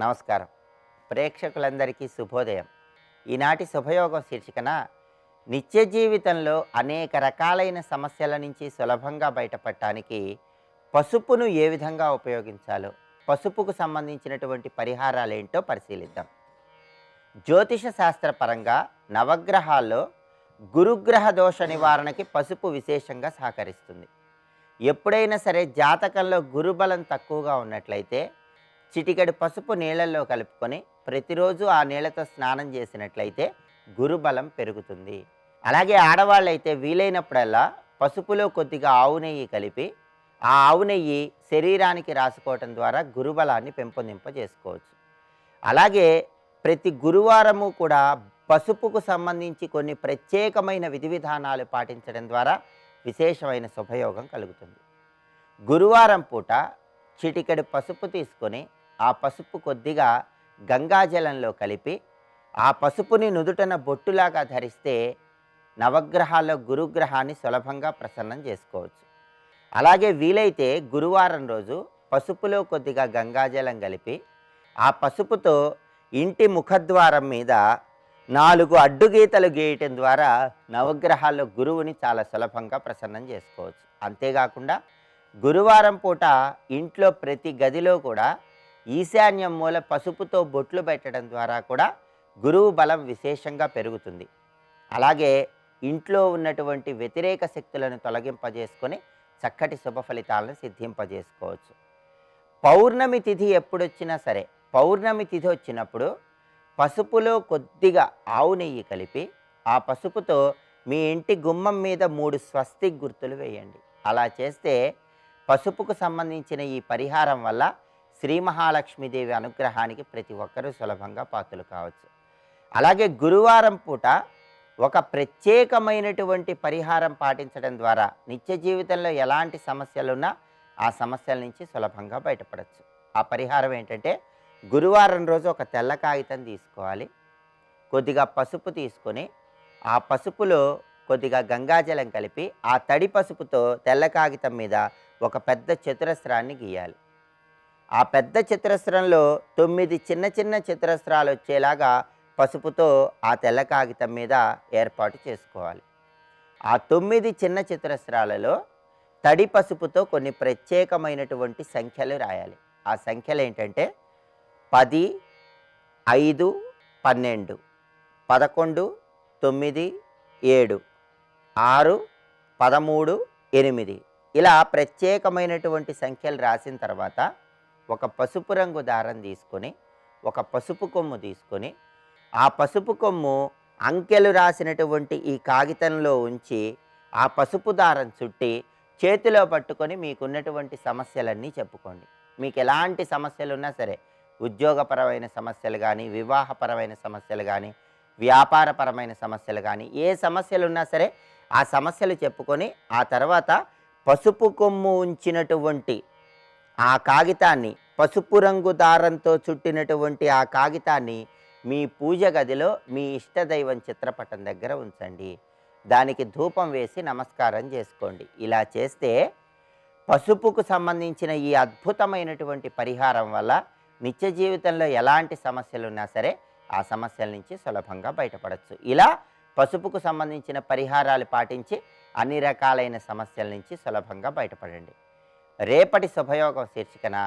నమస్కారం. ప్రేక్షకులందరికీ శుభోదయం. ఈనాటి శుభయోగం శీర్షికన నిత్య జీవితంలో అనేక రకాలైన సమస్యల నుంచి సులభంగా బయటపడటానికి పసుపును ఏ విధంగా ఉపయోగించాలో, పసుపుకు సంబంధించినటువంటి పరిహారాలేంటో పరిశీలిద్దాం. జ్యోతిష శాస్త్రపరంగా నవగ్రహాల్లో గురుగ్రహ దోష నివారణకి పసుపు విశేషంగా సహకరిస్తుంది. ఎప్పుడైనా సరే జాతకంలో గురుబలం తక్కువగా ఉన్నట్లయితే చిటికెడు పసుపు నీళ్ళల్లో కలుపుకొని ప్రతిరోజు ఆ నీళ్ళతో స్నానం చేసినట్లయితే గురుబలం పెరుగుతుంది. అలాగే ఆడవాళ్ళైతే వీలైనప్పుడల్లా పసుపులో కొద్దిగా ఆవు నెయ్యి కలిపి ఆ ఆవు నెయ్యి శరీరానికి రాసుకోవటం ద్వారా గురుబలాన్ని పెంపొందింపజేసుకోవచ్చు. అలాగే ప్రతి గురువారము కూడా పసుపుకు సంబంధించి కొన్ని ప్రత్యేకమైన విధి విధానాలు పాటించడం ద్వారా విశేషమైన శుభయోగం కలుగుతుంది. గురువారం పూట చిటికెడు పసుపు తీసుకొని ఆ పసుపు కొద్దిగా గంగాజలంలో కలిపి ఆ పసుపుని నుదుటన బొట్టులాగా ధరిస్తే నవగ్రహాల్లో గురుగ్రహాన్ని సులభంగా ప్రసన్నం చేసుకోవచ్చు. అలాగే వీలైతే గురువారం రోజు పసుపులో కొద్దిగా గంగాజలం కలిపి ఆ పసుపుతో ఇంటి ముఖద్వారం మీద 4 అడ్డుగీతలు గీయటం ద్వారా నవగ్రహాల్లో గురువుని చాలా సులభంగా ప్రసన్నం చేసుకోవచ్చు. అంతేకాకుండా గురువారం పూట ఇంట్లో ప్రతి గదిలో కూడా ఈశాన్యం మూల పసుపుతో బొట్లు పెట్టడం ద్వారా కూడా గురువు బలం విశేషంగా పెరుగుతుంది. అలాగే ఇంట్లో ఉన్నటువంటి వ్యతిరేక శక్తులను తొలగింపజేసుకొని చక్కటి శుభ ఫలితాలను సిద్ధింపజేసుకోవచ్చు. పౌర్ణమి తిథి ఎప్పుడొచ్చినా సరే, పౌర్ణమి తిథి వచ్చినప్పుడు పసుపులో కొద్దిగా ఆవు నెయ్యి కలిపి ఆ పసుపుతో మీ ఇంటి గుమ్మం మీద 3 స్వస్తిక్ గుర్తులు వేయండి. అలా చేస్తే పసుపుకు సంబంధించిన ఈ పరిహారం వల్ల శ్రీ మహాలక్ష్మీదేవి అనుగ్రహానికి ప్రతి ఒక్కరూ సులభంగా పాత్రలు కావచ్చు. అలాగే గురువారం పూట ఒక ప్రత్యేకమైనటువంటి పరిహారం పాటించడం ద్వారా నిత్య జీవితంలో ఎలాంటి సమస్యలున్నా ఆ సమస్యల నుంచి సులభంగా బయటపడవచ్చు. ఆ పరిహారం ఏంటంటే, గురువారం రోజు ఒక తెల్ల కాగితం తీసుకోవాలి, కొద్దిగా పసుపు తీసుకొని ఆ పసుపులో కొద్దిగా గంగాజలం కలిపి ఆ తడి పసుపుతో తెల్ల కాగితం మీద ఒక పెద్ద చతురస్రాన్ని గీయాలి. ఆ పెద్ద చతురస్రంలో 9 చిన్న చిన్న చతురస్రాలు వచ్చేలాగా పసుపుతో ఆ తెల్ల కాగితం మీద ఏర్పాటు చేసుకోవాలి. ఆ 9 చిన్న చతురస్రాలలో తడి పసుపుతో కొన్ని ప్రత్యేకమైనటువంటి సంఖ్యలు రాయాలి. ఆ సంఖ్యలు ఏంటంటే 10, 5, 12, 11, 9, 7, 6, 13, 8 ఇలా ప్రత్యేకమైనటువంటి సంఖ్యలు రాసిన తర్వాత ఒక పసుపు రంగు దారం తీసుకొని ఒక పసుపు కొమ్ము తీసుకొని ఆ పసుపు కొమ్ము అంకెలు రాసినటువంటి ఈ కాగితంలో ఉంచి ఆ పసుపు దారం చుట్టి చేతిలో పట్టుకొని మీకున్నటువంటి సమస్యలన్నీ చెప్పుకోండి. మీకు ఎలాంటి సమస్యలు ఉన్నా సరే, ఉద్యోగపరమైన సమస్యలు కానీ, వివాహపరమైన సమస్యలు కానీ, వ్యాపారపరమైన సమస్యలు కానీ, ఏ సమస్యలు ఉన్నా సరే ఆ సమస్యలు చెప్పుకొని ఆ తర్వాత పసుపు కొమ్ము ఉంచినటువంటి ఆ కాగితాన్ని, పసుపు రంగు దారంతో చుట్టినటువంటి ఆ కాగితాన్ని మీ పూజ గదిలో మీ ఇష్టదైవం చిత్రపటం దగ్గర ఉంచండి. దానికి ధూపం వేసి నమస్కారం చేసుకోండి. ఇలా చేస్తే పసుపుకు సంబంధించిన ఈ అద్భుతమైనటువంటి పరిహారం వల్ల నిత్య జీవితంలో ఎలాంటి సమస్యలు ఉన్నా సరే ఆ సమస్యల నుంచి సులభంగా బయటపడవచ్చు. ఇలా పసుపుకు సంబంధించిన పరిహారాలు పాటించి అన్ని రకాలైన సమస్యల నుంచి సులభంగా బయటపడండి. రేపటి శుభయోగం శీర్షికన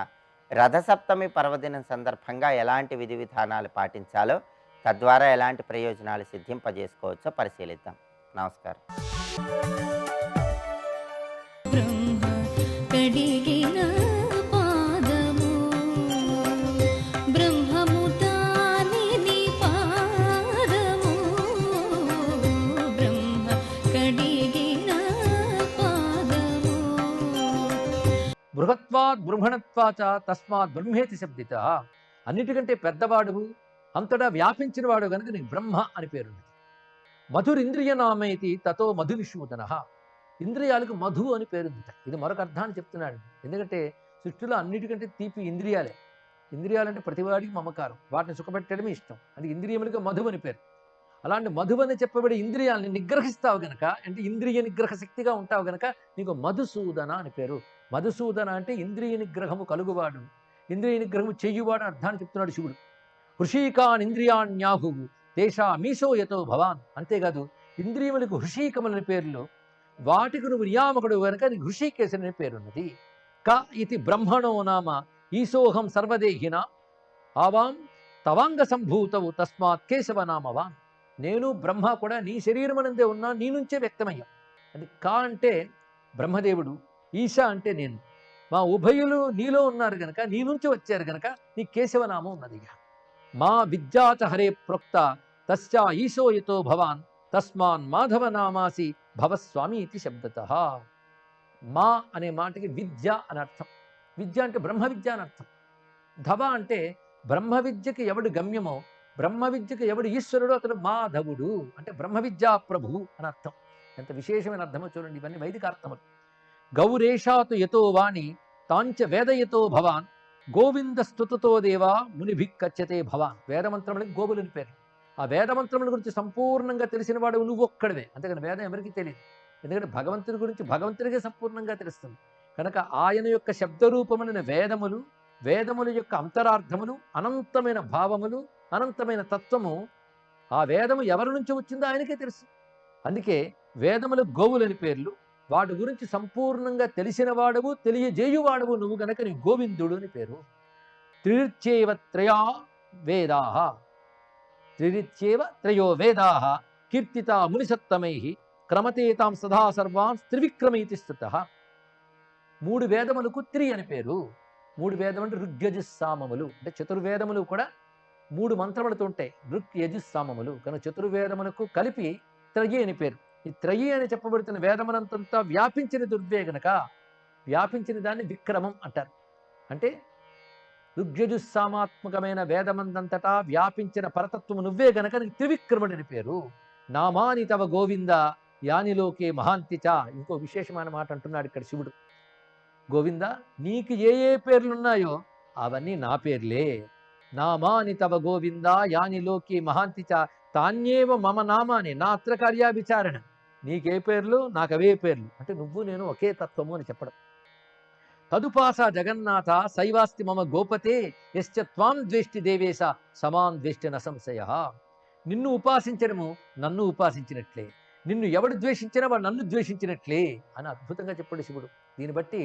రథసప్తమి పర్వదినం సందర్భంగా ఎలాంటి విధి విధానాలు పాటించాలో, తద్వారా ఎలాంటి ప్రయోజనాలు సిద్ధింపజేసుకోవచ్చో పరిశీలిద్దాం. నమస్కారం. బ్రహ్మ కడిగిన పాదము బ్రహ్మము తానిది పాదము బ్రహ్మ కడిగిన పాదము. బృహత్వాద్ బృహణత్వాచ తస్మాత్ బ్రహ్మేతి శబ్దిత. అన్నిటికంటే పెద్దవాడు, అంతటా వ్యాపించిన వాడు కనుక నీకు బ్రహ్మ అని పేరుంది. మధురింద్రియ నామైతి తతో మధు విష్ణుతన. ఇంద్రియాలకు మధు అని పేరుంది. ఇది మరొక అర్థాన్ని చెప్తున్నాడు. ఎందుకంటే సృష్టిలో అన్నిటికంటే తీపి ఇంద్రియాలే. ఇంద్రియాలంటే ప్రతివాడికి మమకారం, వాటిని సుఖపెట్టడమే ఇష్టం. అది ఇంద్రియములుగా మధు అని పేరు. అలాంటి మధువని చెప్పబడే ఇంద్రియాలని నిగ్రహిస్తావు గనక, అంటే ఇంద్రియ నిగ్రహ శక్తిగా ఉంటావు గనక నీకు మధుసూదన అని పేరు. మధుసూదన అంటే ఇంద్రియ నిగ్రహము కలుగువాడు, ఇంద్రియ నిగ్రహము చెయ్యువాడు అర్థాన్ని చెప్తున్నాడు శివుడు. హృషీకాన్ ఇంద్రియాణ్యాహువు తేషా మీసో యతో భవాన్. అంతేకాదు ఇంద్రియములకు హృషీకములని పేర్లు, వాటికి నువ్వు నియామకుడు కనుక నీకు హృషీకేశుని అనే పేరున్నది. క ఇది బ్రహ్మణో నామ ఈశోహం సర్వదేహిన ఆవాం తవాంగ సంభూతవు తస్మాత్ కేశవ నామవాన్. నేను బ్రహ్మ కూడా నీ శరీరమనందే ఉన్నా, నీ నుంచే వ్యక్తమయ్యాం. అంటే కా అంటే బ్రహ్మదేవుడు, ఈశ అంటే నేను, మా ఉభయులు నీలో ఉన్నారు గనక, నీ నుంచి వచ్చారు గనక నీ కేశవనామం ఉన్నది. మా విద్యాచ హరే ప్రోక్త తస్యా ఈశో యతో భవాన్ తస్మాన్ మాధవ నామాసి భవస్వామి ఇది శబ్దత. మా అనే మాటకి విద్య అని అర్థం. విద్య అంటే బ్రహ్మ విద్య అని అర్థం. ధవ అంటే బ్రహ్మ విద్యకి ఎవడు గమ్యమో, బ్రహ్మ విద్యకి ఎవడు ఈశ్వరుడు అతడు మాధవుడు, అంటే బ్రహ్మ విద్యా ప్రభువు అని అర్థం. ఎంత విశేషమైన అర్థమో చూడండి, ఇవన్నీ వైదిక అర్థములు. గౌరేషాతు యతో వాణి తాంచ వేదయతో భవాన్ గోవింద స్తుతతో దేవా మునిభిక్కచ్చతే భవాన్. వేదమంత్రములకి గోవులని పేరు. ఆ వేదమంత్రముల గురించి సంపూర్ణంగా తెలిసిన వాడు నువ్వు ఒక్కడవే. అంతేకాని వేదం ఎవరికి తెలియదు. ఎందుకంటే భగవంతుడి గురించి భగవంతుడికే సంపూర్ణంగా తెలుస్తుంది కనుక ఆయన యొక్క శబ్దరూపములైన వేదములు, వేదముల యొక్క అంతరార్థములు, అనంతమైన భావములు, అనంతమైన తత్వము, ఆ వేదము ఎవరి నుంచి వచ్చిందో ఆయనకే తెలుసు. అందుకే వేదములు గోవులని పేర్లు. వాటి గురించి సంపూర్ణంగా తెలిసిన వాడవు, తెలియజేయువాడవు నువ్వు గనక నీ గోవిందుడు అని పేరు. త్రిరిచ్యేవ త్రయా వేదాః, త్రిరిచ్యేవ త్రయో వేదాః కీర్తితా మునిసత్తమై క్రమతే తాం సదా సర్వాన్ త్రివిక్రమీతి స్తుతః. మూడు వేదములకు త్రి అని పేరు. మూడు వేదం అంటే ఋగ్యజుస్సామములు, అంటే చతుర్వేదములు కూడా మూడు మంత్రములతో ఉంటాయి. ఋక్ యజుస్సామములు కనుక చతుర్వేదములకు కలిపి త్రయి అని పేరు. ఈ త్రయి అని చెప్పబడుతున్న వేదమునంతంతా వ్యాపించిన దుర్వే గనక వ్యాపించిన దాన్ని విక్రమం అంటారు. అంటే ఋగ్యజుస్సామాత్మకమైన వేదమందంతటా వ్యాపించిన పరతత్వము నువ్వే గనక నీకు త్రివిక్రముడని పేరు. నామాని తవ గోవింద యానిలోకే మహాంతిచ. ఇంకో విశేషమైన మాట అంటున్నాడు ఇక్కడ శివుడు. గోవింద నీకు ఏ ఏ పేర్లున్నాయో అవన్నీ నా పేర్లే. నామాని తవ గోవింద యానిలోకి మహాంతిచ తాన్యేవ మమ నామాని నా అత్ర కార్యా విచారణ. నీకే పేర్లు నాకు అవే పేర్లు, అంటే నువ్వు నేను ఒకే తత్వము అని చెప్పడం. తదుపాస జగన్నాథ శైవాస్తి మమ గోపతే యశ్చ త్వాం ద్వేష్టి దేవేశ సమాన్ ద్వేష్టి న సంశయ. నిన్ను ఉపాసించడము నన్ను ఉపాసించినట్లే, నిన్ను ఎవడు ద్వేషించినా వాడు నన్ను ద్వేషించినట్లే అని అద్భుతంగా చెప్పాడు శివుడు. దీన్ని బట్టి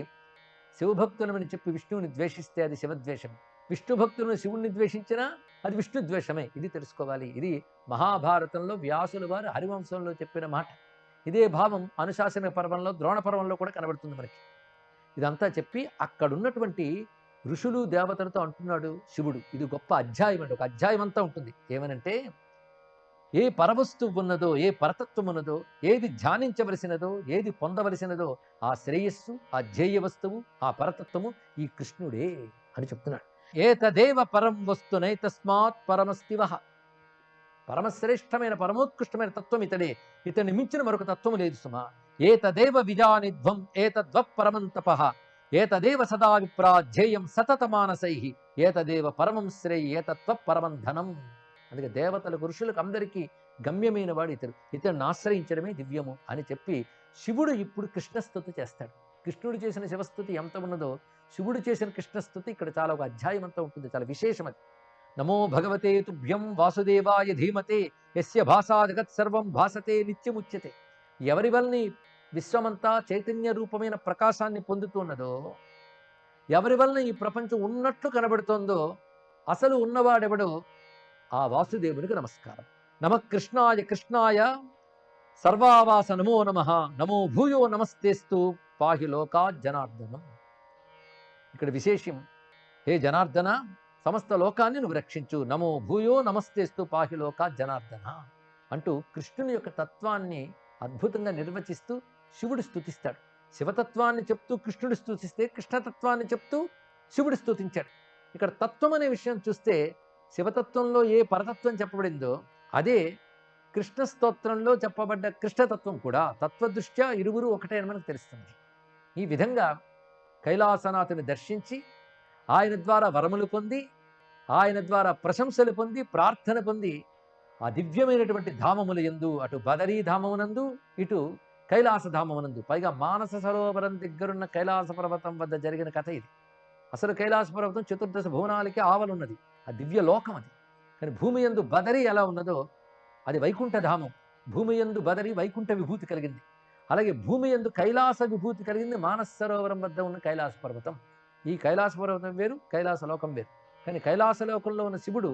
శివభక్తులమని చెప్పి విష్ణువుని ద్వేషిస్తే అది శివద్వేషం, విష్ణు భక్తులను శివుణ్ణి ద్వేషించినా అది విష్ణు ద్వేషమే. ఇది తెలుసుకోవాలి. ఇది మహాభారతంలో వ్యాసుల వారు హరివంశంలో చెప్పిన మాట. ఇదే భావం అనుశాసన పర్వంలో, ద్రోణ పర్వంలో కూడా కనబడుతుంది మనకి. ఇదంతా చెప్పి అక్కడున్నటువంటి ఋషులు దేవతలతో అంటున్నాడు శివుడు. ఇది గొప్ప అధ్యాయం అండి. ఒక అధ్యాయం అంతా ఉంటుంది. ఏమనంటే ఏ పరవస్తువు ఉన్నదో, ఏ పరతత్వం ఉన్నదో, ఏది ధ్యానించవలసినదో, ఏది పొందవలసినదో ఆ శ్రేయస్సు, ఆ ధ్యేయ వస్తువు, ఆ పరతత్వము ఈ కృష్ణుడే అని చెప్తున్నాడు. ఏతదేవ పరం వస్తునై తస్మాత్ పరమస్తివః. పరమశ్రేష్టమైన పరమోత్కృష్టమైన తత్వం ఇతడే, ఇతని మించిన మరొక తత్వము లేదు సుమా. ఏతదేవ విజానిధ్వం ఏతద్వ పరమం తపః ఏతదేవ సదా విప్రా ధ్యేయం సతత మానసైః ఏతదేవ పరమం శ్రేయ్ ఏతత్వ పరమం ధనం. అందుకే దేవతలకు, ఋషులకు అందరికీ గమ్యమైన వాడు ఇతడు, ఇతడిని ఆశ్రయించడమే దివ్యము అని చెప్పి శివుడు ఇప్పుడు కృష్ణస్తుతి చేస్తాడు. కృష్ణుడు చేసిన శివస్థుతి ఎంత ఉన్నదో శివుడు చేసిన కృష్ణస్థుతి ఇక్కడ చాలా ఒక అధ్యాయం అంతా ఉంటుంది. చాలా విశేషం అది. నమో భగవతే తుభ్యం వాసుదేవాయ ధీమతే యస్య భాషా జగత్ సర్వం భాసతే నిత్యముచ్యతే. ఎవరి వల్ని విశ్వమంతా చైతన్య రూపమైన ప్రకాశాన్ని పొందుతున్నదో, ఎవరి వలన ఈ ప్రపంచం ఉన్నట్లు కనబడుతోందో, అసలు ఉన్నవాడెవడో ఆ వాసుదేవునికి నమస్కారం. నమ కృష్ణాయ కృష్ణాయ సర్వావాస నమో నమః నమో భూయో నమస్తేస్తు పాహి లోకా జనార్దనం. ఇక్కడ విశేషం, హే జనార్దన సమస్త లోకాన్ని నువ్వు రక్షించు, నమో భూయో నమస్తేస్తు పాహి లోకా జనార్దన అంటూ కృష్ణుని యొక్క తత్వాన్ని అద్భుతంగా నిర్వచిస్తూ శివుడు స్తుతిస్తాడు. శివతత్వాన్ని చెప్తూ కృష్ణుడు స్తుతిస్తే, కృష్ణతత్వాన్ని చెప్తూ శివుడు స్తుతించాడు. ఇక్కడ తత్వం అనే విషయం చూస్తే శివతత్వంలో ఏ పరతత్వం చెప్పబడిందో అదే కృష్ణ స్తోత్రంలో చెప్పబడ్డ కృష్ణతత్వం కూడా తత్వదృష్ట్యా ఇరువురు ఒకటే అని మనకు తెలుస్తుంది. ఈ విధంగా కైలాసనాథుని దర్శించి ఆయన ద్వారా వరములు పొంది, ఆయన ద్వారా ప్రశంసలు పొంది, ప్రార్థన పొంది ఆ దివ్యమైనటువంటి ధామముల యందు, అటు బదరీ ధామమునందు ఇటు కైలాస ధామమునందు, పైగా మానస సరోవరం దగ్గరున్న కైలాస పర్వతం వద్ద జరిగిన కథ ఇది. అసలు కైలాస పర్వతం చతుర్దశ భువనాలకి ఆవలున్నది, ఆ దివ్య లోకం అది. కానీ భూమి యందు బదరి ఎలా ఉన్నదో అది వైకుంఠధామం. భూమి యందు బదరి వైకుంఠ విభూతి కలిగింది. అలాగే భూమి యందు కైలాస విభూతి కలిగింది మానస సరోవరం వద్ద ఉన్న కైలాస పర్వతం. ఈ కైలాస పర్వతం వేరు, కైలాస లోకం వేరు. కానీ కైలాస లోకంలో ఉన్న శివుడు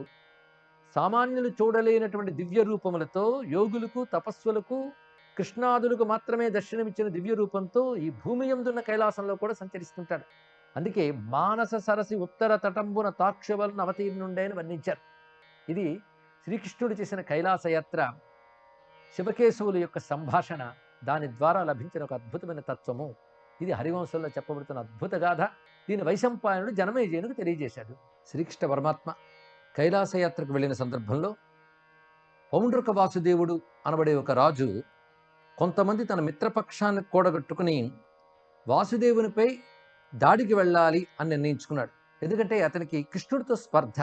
సామాన్యులు చూడలేనటువంటి దివ్య రూపములతో యోగులకు, తపస్సులకు, కృష్ణాదులకు మాత్రమే దర్శనమిచ్చిన దివ్య రూపంతో ఈ భూమి యందున్న కైలాసంలో కూడా సంచరిస్తుంటాడు. అందుకే మానస సరసి ఉత్తర తటంబున తాక్షవలను అవతీర్ణుండే అని వర్ణించారు. ఇది శ్రీకృష్ణుడు చేసిన కైలాస యాత్ర, శివకేశవుల యొక్క సంభాషణ, దాని ద్వారా లభించిన ఒక అద్భుతమైన తత్వము. ఇది హరివంశంలో చెప్పబడుతున్న అద్భుత గాథ. దీని వైశంపాయనుడు జనమేజయునికి తెలియజేశాడు. శ్రీకృష్ణ పరమాత్మ కైలాసయాత్రకు వెళ్ళిన సందర్భంలో పౌండ్రక వాసుదేవుడు అనబడే ఒక రాజు కొంతమంది తన మిత్రపక్షాన్ని కూడగట్టుకుని వాసుదేవునిపై దాడికి వెళ్ళాలి అని నిర్ణయించుకున్నాడు. ఎందుకంటే అతనికి కృష్ణుడితో స్పర్ధ.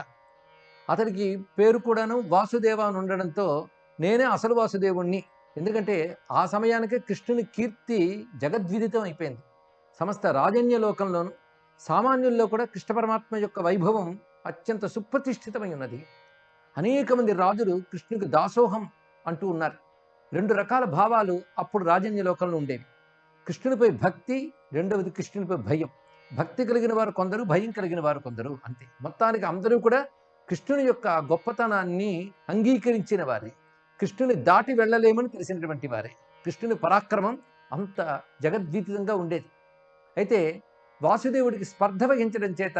అతనికి పేరు కూడాను వాసుదేవ అని ఉండడంతో నేనే అసలు వాసుదేవుణ్ణి. ఎందుకంటే ఆ సమయానికి కృష్ణుని కీర్తి జగద్విదితం అయిపోయింది. సమస్త రాజన్య లోకంలోను సామాన్యుల్లో కూడా కృష్ణ పరమాత్మ యొక్క వైభవం అత్యంత సుప్రతిష్ఠితమై ఉన్నది. అనేక మంది రాజులు కృష్ణునికి దాసోహం అంటూ ఉన్నారు. రెండు రకాల భావాలు అప్పుడు రాజన్య లోకంలో ఉండేవి. కృష్ణునిపై భక్తి, రెండవది కృష్ణునిపై భయం. భక్తి కలిగిన వారు కొందరు, భయం కలిగిన వారు కొందరు, అంతే. మొత్తానికి అందరూ కూడా కృష్ణుని యొక్క గొప్పతనాన్ని అంగీకరించిన వారే, కృష్ణుని దాటి వెళ్ళలేమని తెలిసినటువంటి వారే. కృష్ణుని పరాక్రమం అంత జగద్విదితంగా ఉండేది. అయితే వాసుదేవుడికి స్పర్ధ వహించడం చేత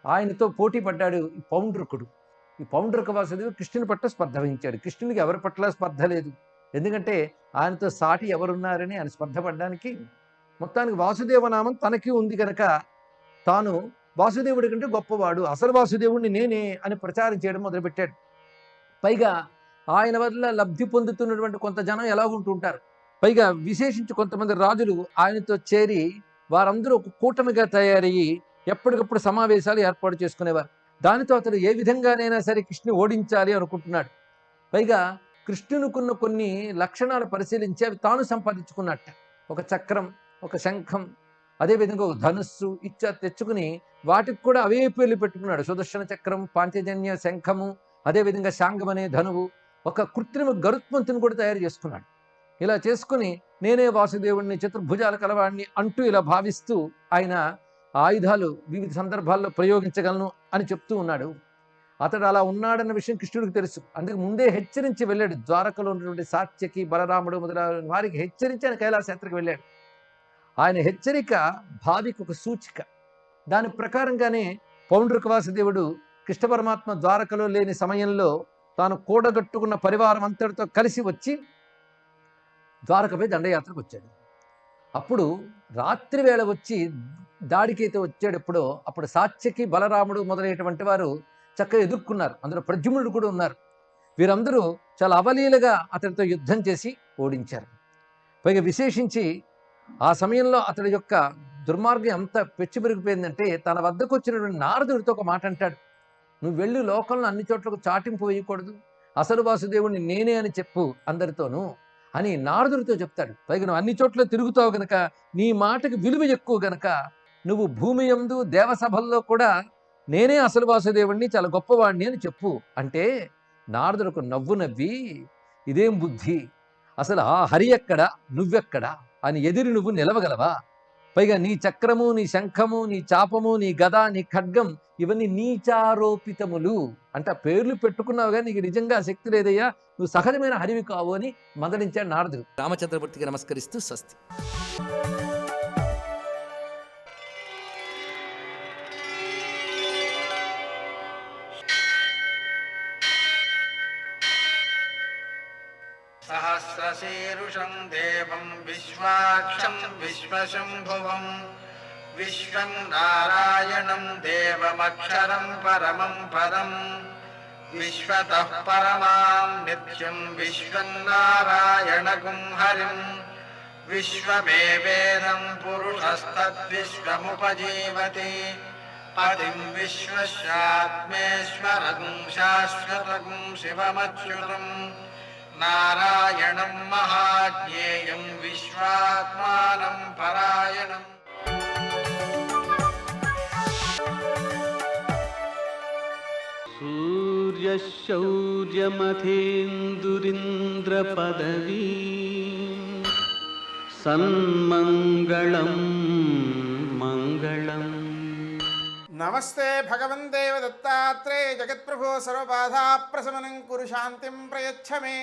ఆయనతో పోటీ పడ్డాడు ఈ పౌండ్రకుడు. ఈ పౌండ్రక వాసుదేవుడు కృష్ణుని పట్ల స్పర్ధ వహించాడు. కృష్ణునికి ఎవరి పట్ల స్పర్ధ లేదు. ఎందుకంటే ఆయనతో సాటి ఎవరున్నారని ఆయన స్పర్ధ పడ్డానికి. మొత్తానికి వాసుదేవనామం తనకి ఉంది కనుక తాను వాసుదేవుడి కంటే గొప్పవాడు, అసలు వాసుదేవుడిని నేనే అని ప్రచారం చేయడం మొదలుపెట్టాడు. పైగా ఆయన వల్ల లబ్ధి పొందుతున్నటువంటి కొంత జనం ఎలాగుంటూ ఉంటారు. పైగా విశేషించి కొంతమంది రాజులు ఆయనతో చేరి వారందరూ ఒక కూటమిగా తయారయ్యి ఎప్పటికప్పుడు సమావేశాలు ఏర్పాటు చేసుకునేవారు. దానితో అతడు ఏ విధంగానైనా సరే కృష్ణుని ఓడించాలి అనుకుంటున్నాడు. పైగా కృష్ణునికున్న కొన్ని లక్షణాలు పరిశీలించి అవి తాను సంపాదించుకున్నట్ట. ఒక చక్రం, ఒక శంఖం, అదేవిధంగా ఒక ధనుస్సు ఇచ్చా తెచ్చుకుని వాటికి కూడా అవే పేర్లు పెట్టుకున్నాడు. సుదర్శన చక్రం, పాంచజన్య శంఖము, అదేవిధంగా శాంగం అనే ధనువు, ఒక కృత్రిమ గరుత్మంతుని కూడా తయారు చేసుకున్నాడు. ఇలా చేసుకుని నేనే వాసుదేవుడిని, చతుర్భుజాల కలవాడిని అంటూ ఇలా భావిస్తూ ఆయన ఆయుధాలు వివిధ సందర్భాల్లో ప్రయోగించగలను అని చెప్తూ ఉన్నాడు. అతడు అలా ఉన్నాడన్న విషయం కృష్ణుడికి తెలుసు. అందుకు ముందే హెచ్చరించి వెళ్ళాడు. ద్వారకలో ఉన్నటువంటి సాత్యకి, బలరాముడు మొదలైన వారికి హెచ్చరించి ఆయన కైలాసయాత్రకు వెళ్ళాడు. ఆయన హెచ్చరిక భావికి ఒక సూచిక. దాని ప్రకారంగానే పౌండ్రక వాసుదేవుడు కృష్ణ పరమాత్మ ద్వారకలో లేని సమయంలో తాను కూడగట్టుకున్న పరివారం అంతటితో కలిసి వచ్చి ద్వారకపై దండయాత్రకు వచ్చాడు. అప్పుడు రాత్రి వేళ వచ్చి దాడికైతే వచ్చాడు ఎప్పుడో, అప్పుడు సాత్యకి, బలరాముడు మొదలైనటువంటి వారు చక్కగా ఎదుర్కొన్నారు. అందులో ప్రద్యుమ్నుడు కూడా ఉన్నారు. వీరందరూ చాలా అవలీలగా అతడితో యుద్ధం చేసి ఓడించారు. పైగా విశేషించి ఆ సమయంలో అతడి యొక్క దుర్మార్గం అంత పెచ్చిపెరిగిపోయిందంటే తన వద్దకు వచ్చినటువంటి నారదుడితో ఒక మాట అంటాడు. నువ్వు వెళ్ళి లోకంలో అన్ని చోట్లకు చాటింపు వేయకూడదు, అసలు వాసుదేవుడిని నేనే అని చెప్పు అందరితోనూ అని నారదుడితో చెప్తాడు. పైగా నువ్వు అన్ని చోట్ల తిరుగుతావు గనక, నీ మాటకి విలువ ఎక్కువ గనక నువ్వు భూమి యందు దేవసభల్లో కూడా నేనే అసలు వాసుదేవుడిని, చాలా గొప్పవాడిని అని చెప్పు అంటే నారదుడికి నవ్వు నవ్వి, ఇదేం బుద్ధి, అసలు ఆ హరి ఎక్కడా, నువ్వెక్కడా అని ఎదిరి నువ్వు నిలవగలవా? పైగా నీ చక్రము, నీ శంఖము, నీ చాపము, నీ గద, నీ ఖడ్గం ఇవన్నీ నీచారోపితములు అంటే ఆ పేర్లు పెట్టుకున్నావుగా, నీకు నిజంగా శక్తి లేదయ్యా, నువ్వు సహజమైన హరివి కావు అని మందలించాడు నారదుడు. రామచంద్రమూర్తికి నమస్కరిస్తూ స్వస్తి. सहस्रशीर्षं देवं विश्वाक्षं विश्वशम्भुवं विश्वं नारायणं देवमक्षरं परमं पदं विश्वतः परमां नित्यं विश्वं नारायणगुं हरिं विश्वमेवेदं पुरुषस्तद्विश्वमुपजीवति पतिं विश्वस्यात्मेश्वरगुं शाश्वतगुं शिवमच्युतम् नारायणं महाज्ञेयं विश्वात्मानं परायणम्। शौर्यमथेन्दुरिन्द्रपदवी सन्मङ्गलं मङ्गलम्। నమస్తే భగవందేవ దత్తాత్రేయ జగత్ప్రభో సర్వబాధా ప్రశమనం కురు శాంతిం ప్రయచ్చమే.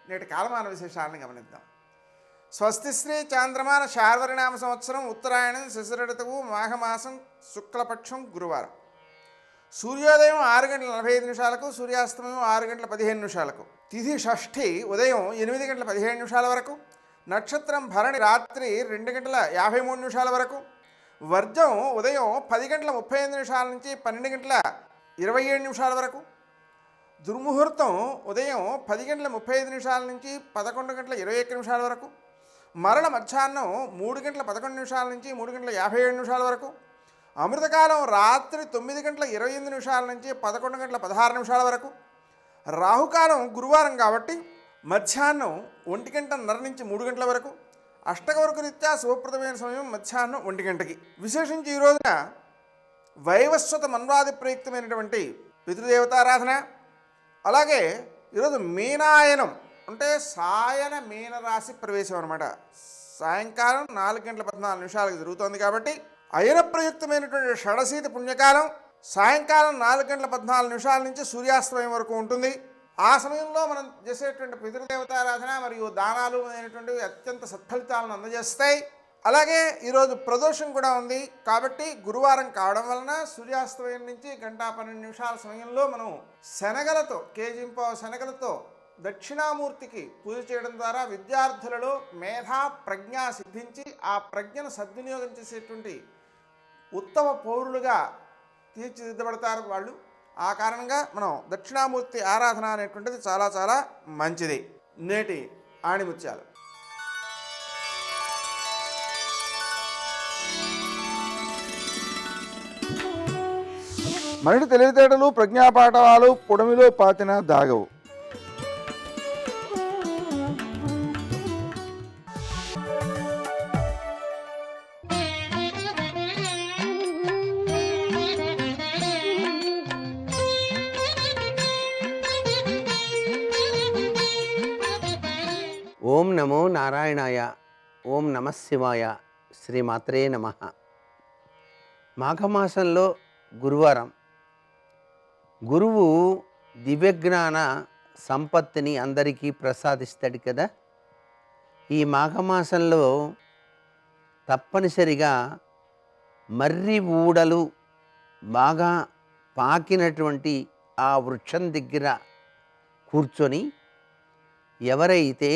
నేటి కాలమాన విశేషాలను గమనిద్దాం. స్వస్తి శ్రీ చాంద్రమాన శార్వరినామ సంవత్సరం ఉత్తరాయణం శశిర ఋతువు మాఘమాసం శుక్లపక్షం గురువారం. సూర్యోదయం 6:45 సూర్యాస్తమయం 6:15. తిథి షష్ఠి ఉదయం 8:17 వరకు. నక్షత్రం భరణి రాత్రి 2:53 వరకు. వర్జం ఉదయం 10:35 నుంచి 12:27 వరకు. దుర్ముహూర్తం ఉదయం 10:35 నుంచి 11:21 వరకు. మరణ మధ్యాహ్నం 3:11 నుంచి 3:57 వరకు. అమృతకాలం రాత్రి 9:28 నుంచి 11:16 వరకు. రాహుకాలం గురువారం కాబట్టి మధ్యాహ్నం 1:30 నుంచి 3 గంటల వరకు. అష్టకవర్గ రీత్యా శుభప్రదమైన సమయం మధ్యాహ్నం 1 గంటకి. విశేషించి ఈ రోజున వైవస్వత మన్వాది ప్రయుక్తమైనటువంటి పితృదేవతారాధన, అలాగే ఈరోజు మీనాయనం అంటే సాయన మీనరాశి ప్రవేశం అనమాట. సాయంకాలం 4:14 జరుగుతోంది కాబట్టి అయన ప్రయుక్తమైనటువంటి షడశీతి పుణ్యకాలం సాయంకాలం 4:14 నుంచి సూర్యాస్తమయం వరకు ఉంటుంది. ఆ సమయంలో మనం చేసేటువంటి పితృదేవతారాధన మరియు దానాలు అనేటువంటివి అత్యంత సత్ఫలితాలను అందజేస్తాయి. అలాగే ఈరోజు ప్రదోషం కూడా ఉంది కాబట్టి గురువారం కావడం వలన సూర్యాస్తమయం నుంచి 1:12 సమయంలో మనం శనగలతో కేజీంపావు శనగలతో దక్షిణామూర్తికి పూజ చేయడం ద్వారా విద్యార్థులలో మేధా ప్రజ్ఞ సిద్ధించి ఆ ప్రజ్ఞను సద్వినియోగం చేసేటువంటి ఉత్తమ పౌరులుగా తీర్చిదిద్దబడతారు వాళ్ళు. ఆ కారణంగా మనం దక్షిణామూర్తి ఆరాధన అనేటువంటిది చాలా చాలా మంచిది. నేటి ఆణిముత్యాలు. మనిషి తెలివితేటలు ప్రజ్ఞాపాఠవాలు పొడమిలో పాతిన దాగవు. ఓం నమో నారాయణాయ. ఓం నమః శివాయ. శ్రీమాత్రే నమః. మాఘమాసంలో గురువారం. గురువు దివ్యజ్ఞాన సంపత్తిని అందరికీ ప్రసాదిస్తాడు కదా. ఈ మాఘమాసంలో తప్పనిసరిగా మర్రి ఊడలు బాగా పాకినటువంటి ఆ వృక్షం దగ్గర కూర్చొని ఎవరైతే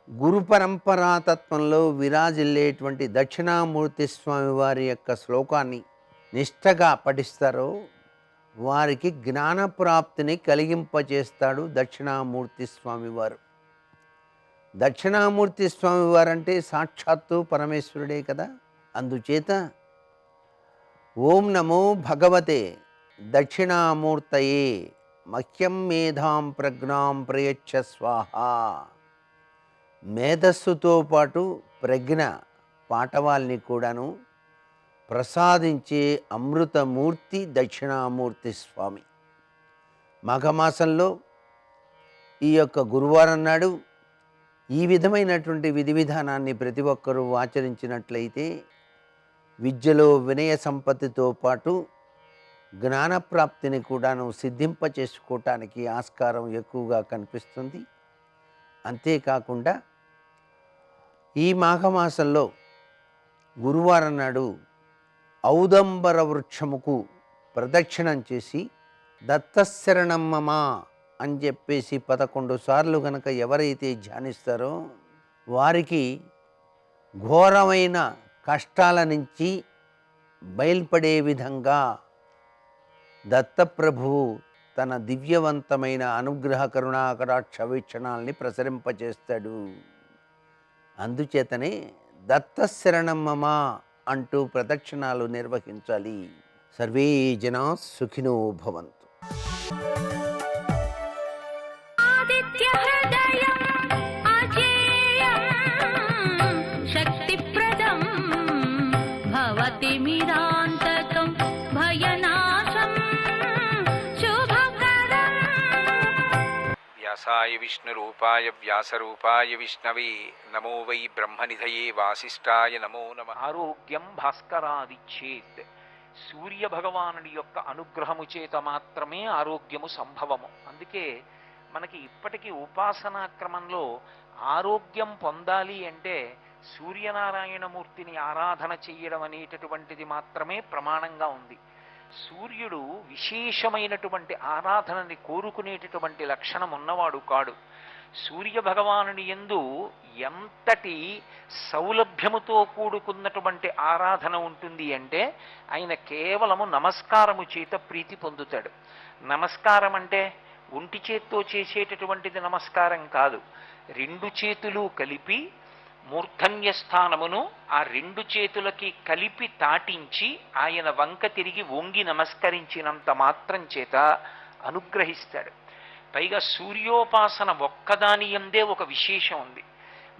గురు పరంపరాతత్వంలో విరాజిల్లేటువంటి దక్షిణామూర్తి స్వామి వారి యొక్క శ్లోకాన్ని నిష్ఠగా పఠిస్తారో వారికి జ్ఞానప్రాప్తిని కలిగింపచేస్తాడు దక్షిణామూర్తి స్వామివారు. దక్షిణామూర్తి స్వామివారు అంటే సాక్షాత్తు పరమేశ్వరుడే కదా. అందుచేత ఓం నమో భగవతే దక్షిణామూర్తయే మహ్యం మేధాం ప్రజ్ఞాం ప్రయచ్చ స్వాహ. మేధస్సుతో పాటు ప్రజ్ఞ పాఠవాల్ని కూడాను ప్రసాదించే అమృతమూర్తి దక్షిణామూర్తి స్వామి. మాఘమాసంలో ఈ యొక్క గురువారం నాడు ఈ విధమైనటువంటి విధి విధానాన్ని ప్రతి ఒక్కరూ ఆచరించినట్లయితే విద్యలో వినయ సంపత్తితో పాటు జ్ఞానప్రాప్తిని కూడాను సిద్ధింపచేసుకోవటానికి ఆస్కారం ఎక్కువగా కనిపిస్తుంది. అంతేకాకుండా ఈ మాఘమాసంలో గురువారం నాడు ఔదంబర వృక్షముకు ప్రదక్షిణం చేసి దత్తశరణం మమ అని చెప్పేసి 11 సార్లు కనుక ఎవరైతే ధ్యానిస్తారో వారికి ఘోరమైన కష్టాల నుంచి బయల్పడే విధంగా దత్తప్రభువు తన దివ్యవంతమైన అనుగ్రహ కరుణాకటాక్ష వీక్షణాల్ని ప్రసరింపచేస్తాడు. అందుచేతనే దత్తశరణం మమ అంటూ ప్రదక్షిణాలు నిర్వహించాలి. సర్వే జనా సుఖినో భవంతు. శక్తిప్రదం భవతి మిరాంతకం భయనాశం శుభకరం వ్యాసాయ విష్ణురూపాయ వ్యాసరూపాయ విష్ణవే నమో వై బ్రహ్మనిధయే వాసిష్ఠాయ నమో నమః. ఆరోగ్యం భాస్కరాదిచ్చేత్. సూర్య భగవానుడి యొక్క అనుగ్రహము చేత మాత్రమే ఆరోగ్యము సంభవము. అందుకే మనకి ఇప్పటికీ ఉపాసనా క్రమంలో ఆరోగ్యం పొందాలి అంటే సూర్యనారాయణమూర్తిని ఆరాధన చెయ్యడం అనేటటువంటిది మాత్రమే ప్రమాణంగా ఉంది. సూర్యుడు విశేషమైనటువంటి ఆరాధనని కోరుకునేటటువంటి లక్షణం ఉన్నవాడు కాడు. సూర్య భగవానుని యందు ఎంతటి సౌలభ్యముతో కూడుకున్నటువంటి ఆరాధన ఉంటుంది అంటే ఆయన కేవలము నమస్కారము చేత ప్రీతి పొందుతాడు. నమస్కారం అంటే ఒంటి చేత్తో చేసేటటువంటిది నమస్కారం కాదు. రెండు చేతులు కలిపి మూర్ధన్య స్థానమును ఆ రెండు చేతులకి కలిపి తాటించి ఆయన వంక తిరిగి వంగి నమస్కరించినంత మాత్రం చేత అనుగ్రహిస్తాడు. పైగా సూర్యోపాసన ఒక్కదాని యందే ఒక విశేషం ఉంది.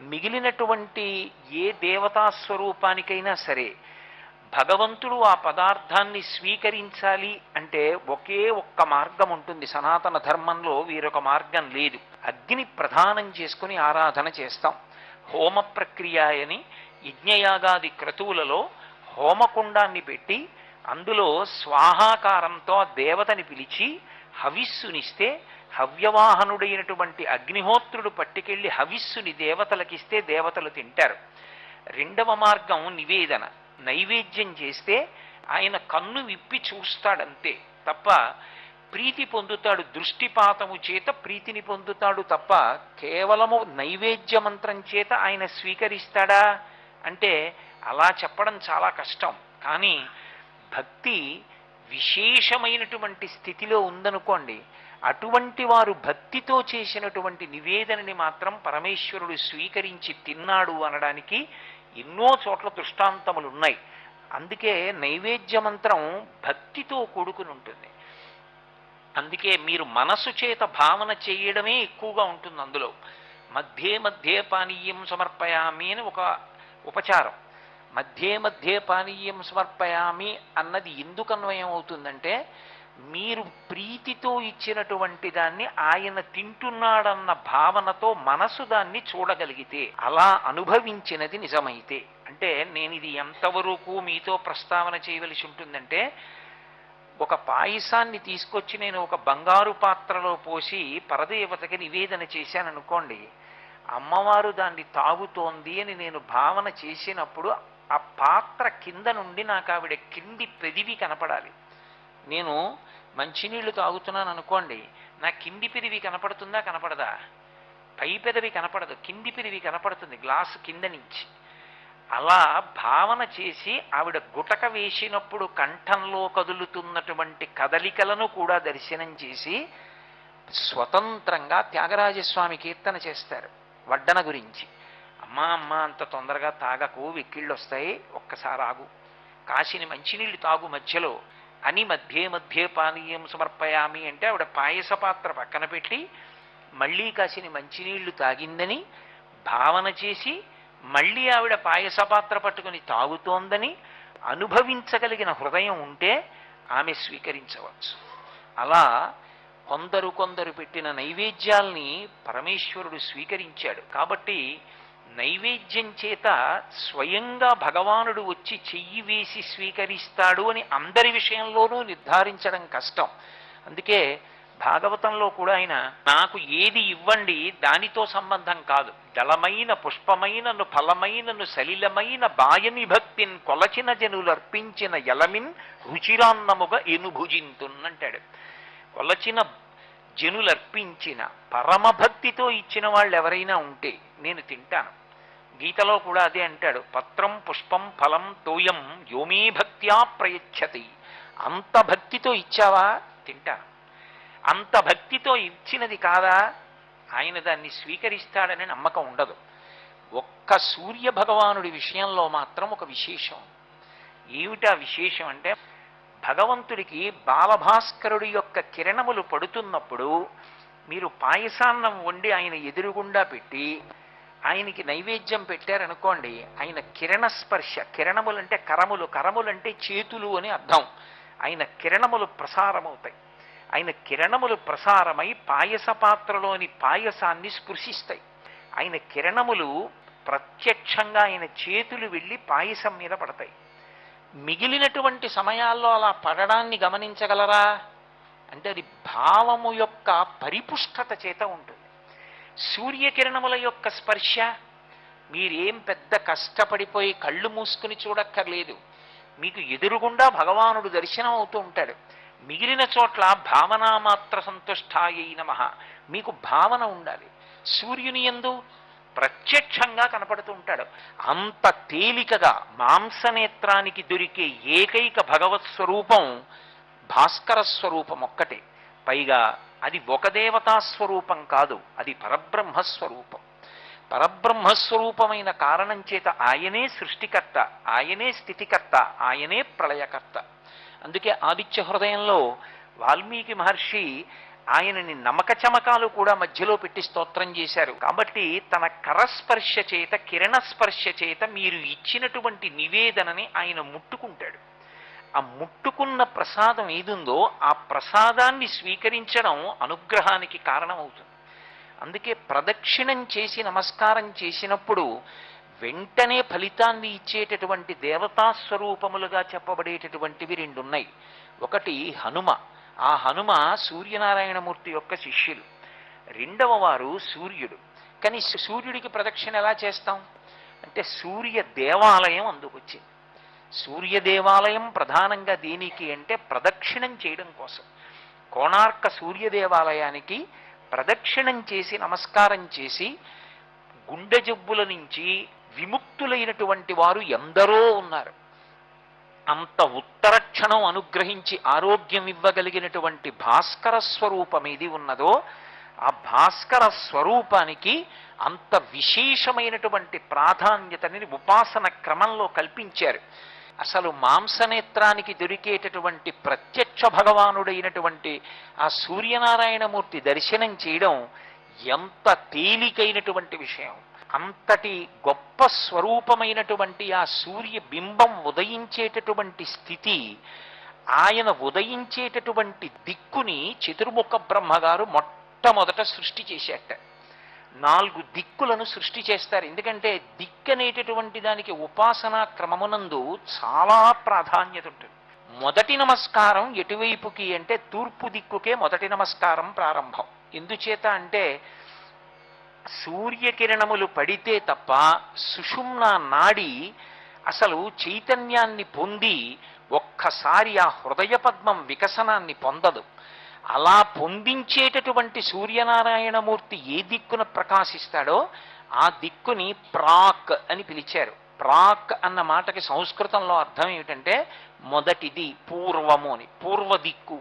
మిగిలినటువంటి ఏ దేవతా స్వరూపానికైనా సరే భగవంతుడు ఆ పదార్థాన్ని స్వీకరించాలి అంటే ఒకే ఒక్క మార్గం ఉంటుంది. సనాతన ధర్మంలో వేరొక మార్గం లేదు. అగ్ని ప్రధానం చేసుకుని ఆరాధన చేస్తాం. హోమ ప్రక్రియ అని యజ్ఞయాగాది క్రతువులలో హోమకుండాన్ని పెట్టి అందులో స్వాహాకారంతో ఆ దేవతని పిలిచి హవిస్సునిస్తే హవ్యవాహనుడైనటువంటి అగ్నిహోత్రుడు పట్టుకెళ్ళి హవిస్సుని దేవతలకిస్తే దేవతలు తింటారు. రెండవ మార్గం నివేదన. నైవేద్యం చేస్తే ఆయన కన్ను విప్పి చూస్తాడంతే తప్ప ప్రీతి పొందుతాడు. దృష్టిపాతము చేత ప్రీతిని పొందుతాడు తప్ప కేవలము నైవేద్య మంత్రం చేత ఆయన స్వీకరిస్తాడా అంటే అలా చెప్పడం చాలా కష్టం. కానీ భక్తి విశేషమైనటువంటి స్థితిలో ఉందనుకోండి, అటువంటి వారు భక్తితో చేసినటువంటి నివేదనని మాత్రం పరమేశ్వరుడు స్వీకరించి తిన్నాడు అనడానికి ఎన్నో చోట్ల దృష్టాంతములు ఉన్నాయి. అందుకే నైవేద్య మంత్రం భక్తితో కూడుకుని ఉంటుంది. అందుకే మీరు మనసు చేత భావన చేయడమే ఎక్కువగా ఉంటుంది. అందులో మధ్యే మధ్యే పానీయం సమర్పయామి అని ఒక ఉపచారం. మధ్యే మధ్యే పానీయం సమర్పయామి అన్నది ఎందుకు అన్వయం అవుతుందంటే మీరు ప్రీతితో ఇచ్చినటువంటి దాన్ని ఆయన తింటున్నాడన్న భావనతో మనసు దాన్ని చూడగలిగితే, అలా అనుభవించినది నిజమైతే. అంటే నేను ఇది ఎంతవరకు మీతో ప్రస్తావన చేయవలసి ఉంటుందంటే, ఒక పాయసాన్ని తీసుకొచ్చి నేను ఒక బంగారు పాత్రలో పోసి పరదేవతకి నివేదన చేశాననుకోండి, అమ్మవారు దాన్ని తాగుతోంది అని నేను భావన చేసినప్పుడు ఆ పాత్ర కింద నుండి నాకు ఆవిడ కింది పెదివి కనపడాలి. నేను మంచినీళ్లు తాగుతున్నాను అనుకోండి, నా కింది పెదివి కనపడుతుందా కనపడదా? పై పెదవి కనపడదు, కింది పెదివి కనపడుతుంది గ్లాసు కింద నుంచి. అలా భావన చేసి ఆవిడ గుటక వేసినప్పుడు కంఠంలో కదులుతున్నటువంటి కదలికలను కూడా దర్శనం చేసి స్వతంత్రంగా త్యాగరాజస్వామి కీర్తన చేస్తారు వడ్డన గురించి. అమ్మా అమ్మ అంత తొందరగా తాగకు, వెక్కిళ్ళు వస్తాయి, ఒక్కసారి ఆగు, కాసిని మంచినీళ్ళు తాగు మధ్యలో అని మధ్యే మధ్యే పానీయం సమర్పయామి అంటే ఆవిడ పాయస పాత్ర పక్కన పెట్టి మళ్ళీ కాసిని మంచినీళ్లు తాగిందని భావన చేసి మళ్ళీ ఆవిడ పాయస పాత్ర పట్టుకుని తాగుతోందని అనుభవించగలిగిన హృదయం ఉంటే ఆమె స్వీకరించవచ్చు. అలా కొందరు పెట్టిన నైవేద్యాల్ని పరమేశ్వరుడు స్వీకరించాడు. కాబట్టి నైవేద్యం చేత స్వయంగా భగవానుడు వచ్చి చెయ్యి వేసి స్వీకరిస్తాడు అని అందరి విషయంలోనూ నిర్ధారించడం కష్టం. అందుకే భాగవతంలో కూడా ఆయన నాకు ఏది ఇవ్వండి దానితో సంబంధం కాదు, దళమైన పుష్పమైనను ఫలమైనను సలిలమైన బాయని భక్తిన్ కొలచిన జనులర్పించిన ఎలమిన్ రుచిరాన్నముగా ఎనుభుజింతున్నంటాడు. కొలచిన జనులర్పించిన పరమభక్తితో ఇచ్చిన వాళ్ళు ఎవరైనా ఉంటే నేను తింటాను. గీతలో కూడా అదే అంటాడు, పత్రం పుష్పం ఫలం తోయం యోమే భక్త్యా ప్రయచ్చతి. అంత భక్తితో ఇచ్చావా తింటాను, అంత భక్తితో ఇచ్చినది కాదా ఆయన దాన్ని స్వీకరిస్తాడనే నమ్మకం ఉండదు. ఒక్క సూర్య భగవానుడి విషయంలో మాత్రం ఒక విశేషం. ఏమిటా విశేషం అంటే, భగవంతుడికి బాలభాస్కరుడి యొక్క కిరణములు పడుతున్నప్పుడు మీరు పాయసాన్నం వండి ఆయన ఎదురుగుండా పెట్టి ఆయనకి నైవేద్యం పెట్టారనుకోండి, ఆయన కిరణ స్పర్శ, కిరణములంటే కరములు, కరములంటే చేతులు అని అర్థం, ఆయన కిరణములు ప్రసారమవుతాయి. ఆయన కిరణములు ప్రసారమై పాయస పాత్రలోని పాయసాన్ని స్పృశిస్తాయి. ఆయన కిరణములు ప్రత్యక్షంగా ఆయన చేతులు వెళ్ళి పాయసం మీద పడతాయి. మిగిలినటువంటి సమయాల్లో అలా పడడాన్ని గమనించగలరా అంటే అది భావము యొక్క పరిపుష్టత చేత ఉంటుంది. సూర్యకిరణముల యొక్క స్పర్శ మీరేం పెద్ద కష్టపడిపోయి కళ్ళు మూసుకుని చూడక్కర్లేదు. మీకు ఎదురుగుండా భగవానుడు దర్శనం అవుతూ ఉంటాడు. మిగిలిన చోట్ల భావనామాత్ర సంతుష్టాయై నమః మీకు భావన ఉండాలి. సూర్యుని యందు ప్రత్యక్షంగా కనపడుతూ ఉంటాడు. అంత తేలికగా మాంసనేత్రానికి దొరికే ఏకైక భగవత్ స్వరూపం భాస్కర స్వరూపం ఒక్కటే. పైగా అది ఒక దేవతా స్వరూపం కాదు, అది పరబ్రహ్మస్వరూపం. పరబ్రహ్మస్వరూపమైన కారణం చేత ఆయనే సృష్టికర్త, ఆయనే స్థితికర్త, ఆయనే ప్రళయకర్త. అందుకే ఆదిత్య హృదయంలో వాల్మీకి మహర్షి ఆయనని నమక చమకాలు కూడా మధ్యలో పెట్టి స్తోత్రం చేశారు. కాబట్టి తన కరస్పర్శ చేత కిరణస్పర్శ చేత మీరు ఇచ్చినటువంటి నివేదనని ఆయన ముట్టుకుంటాడు. ఆ ముట్టుకున్న ప్రసాదం ఏదుందో ఆ ప్రసాదాన్ని స్వీకరించడం అనుగ్రహానికి కారణమవుతుంది. అందుకే ప్రదక్షిణం చేసి నమస్కారం చేసినప్పుడు వెంటనే ఫలితాన్ని ఇచ్చేటటువంటి దేవతాస్వరూపములుగా చెప్పబడేటటువంటివి రెండున్నాయి. ఒకటి హనుమ. ఆ హనుమ సూర్యనారాయణమూర్తి యొక్క శిష్యులు. రెండవ వారు సూర్యుడు. కానీ సూర్యుడికి ప్రదక్షిణ ఎలా చేస్తాం అంటే సూర్య దేవాలయం అందుకొచ్చింది. సూర్య దేవాలయం ప్రధానంగా దేనికి అంటే ప్రదక్షిణం చేయడం కోసం. కోణార్క సూర్య దేవాలయానికి ప్రదక్షిణం చేసి నమస్కారం చేసి గుండె జబ్బుల నుంచి విముక్తులైనటువంటి వారు ఎందరో ఉన్నారు. అంత ఉత్తరక్షణం అనుగ్రహించి ఆరోగ్యం ఇవ్వగలిగినటువంటి భాస్కర స్వరూపం ఏది ఉన్నదో ఆ భాస్కర స్వరూపానికి అంత విశేషమైనటువంటి ప్రాధాన్యతని ఉపాసన క్రమంలో కల్పించారు. అసలు మాంసనేత్రానికి దొరికేటటువంటి ప్రత్యక్ష భగవానుడైనటువంటి ఆ సూర్యనారాయణమూర్తి దర్శనం చేయడం ఎంత తేలికైనటువంటి విషయం. అంతటి గొప్ప స్వరూపమైనటువంటి ఆ సూర్య బింబం ఉదయించేటటువంటి స్థితి, ఆయన ఉదయించేటటువంటి దిక్కుని చతుర్ముఖ బ్రహ్మగారు మొట్టమొదట సృష్టి చేసేట. 4 దిక్కులను సృష్టి చేస్తారు. ఎందుకంటే దిక్కు అనేటటువంటి దానికి ఉపాసనా క్రమమునందు చాలా ప్రాధాన్యత ఉంటుంది. మొదటి నమస్కారం ఎటువైపుకి అంటే తూర్పు దిక్కుకే మొదటి నమస్కారం ప్రారంభం. ఎందుచేత అంటే సూర్యకిరణములు పడితే తప్ప సుషుమ్నా నాడి అసలు చైతన్యాన్ని పొంది ఒక్కసారి ఆ హృదయ పద్మం వికసనాన్ని పొందదు. అలా పొందించేటటువంటి సూర్యనారాయణమూర్తి ఏ దిక్కున ప్రకాశిస్తాడో ఆ దిక్కుని ప్రాక్ అని పిలిచారు. ప్రాక్ అన్న మాటకి సంస్కృతంలో అర్థం ఏమిటంటే మొదటిది, పూర్వము అని. పూర్వ దిక్కు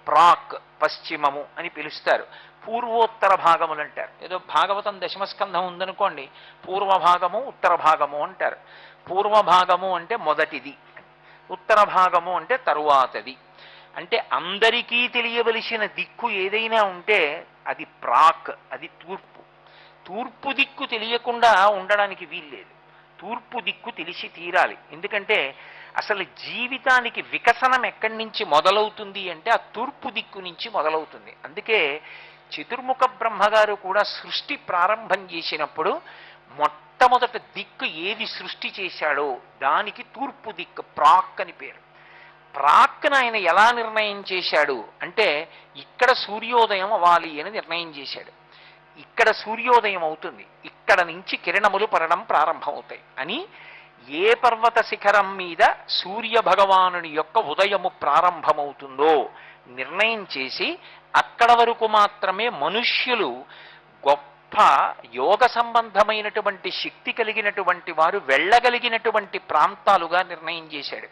ప్రాక్, పశ్చిమము అని పిలుస్తారు. పూర్వోత్తర భాగములు అంటారు. ఏదో భాగవతం దశమస్కంధం ఉందనుకోండి, పూర్వ భాగము ఉత్తర భాగము అంటారు. పూర్వ భాగము అంటే మొదటిది, ఉత్తర భాగము అంటే తరువాతది. అంటే అందరికీ తెలియవలసిన దిక్కు ఏదైనా ఉంటే అది ప్రాక్, అది తూర్పు. తూర్పు దిక్కు తెలియకుండా ఉండడానికి వీల్లేదు. తూర్పు దిక్కు తెలిసి తీరాలి. ఎందుకంటే అసలు జీవితానికి వికసనం ఎక్కడి నుంచి మొదలవుతుంది అంటే ఆ తూర్పు దిక్కు నుంచి మొదలవుతుంది. అందుకే చతుర్ముఖ బ్రహ్మగారు కూడా సృష్టి ప్రారంభం చేసినప్పుడు మొట్టమొదట దిక్కు ఏది సృష్టి చేశాడో దానికి తూర్పు దిక్కు ప్రాక్ అని పేరు. ప్రాక్ను ఆయన ఎలా నిర్ణయం చేశాడు అంటే ఇక్కడ సూర్యోదయం అవ్వాలి అని నిర్ణయం చేశాడు. ఇక్కడ సూర్యోదయం అవుతుంది, ఇక్కడ నుంచి కిరణములు పడడం ప్రారంభమవుతాయి అని ఏ పర్వత శిఖరం మీద సూర్య భగవానుని యొక్క ఉదయము ప్రారంభమవుతుందో నిర్ణయం చేసి అక్కడ వరకు మాత్రమే మనుష్యులు గొప్ప యోగ సంబంధమైనటువంటి శక్తి కలిగినటువంటి వారు వెళ్ళగలిగినటువంటి ప్రాంతాలుగా నిర్ణయం చేశాడు.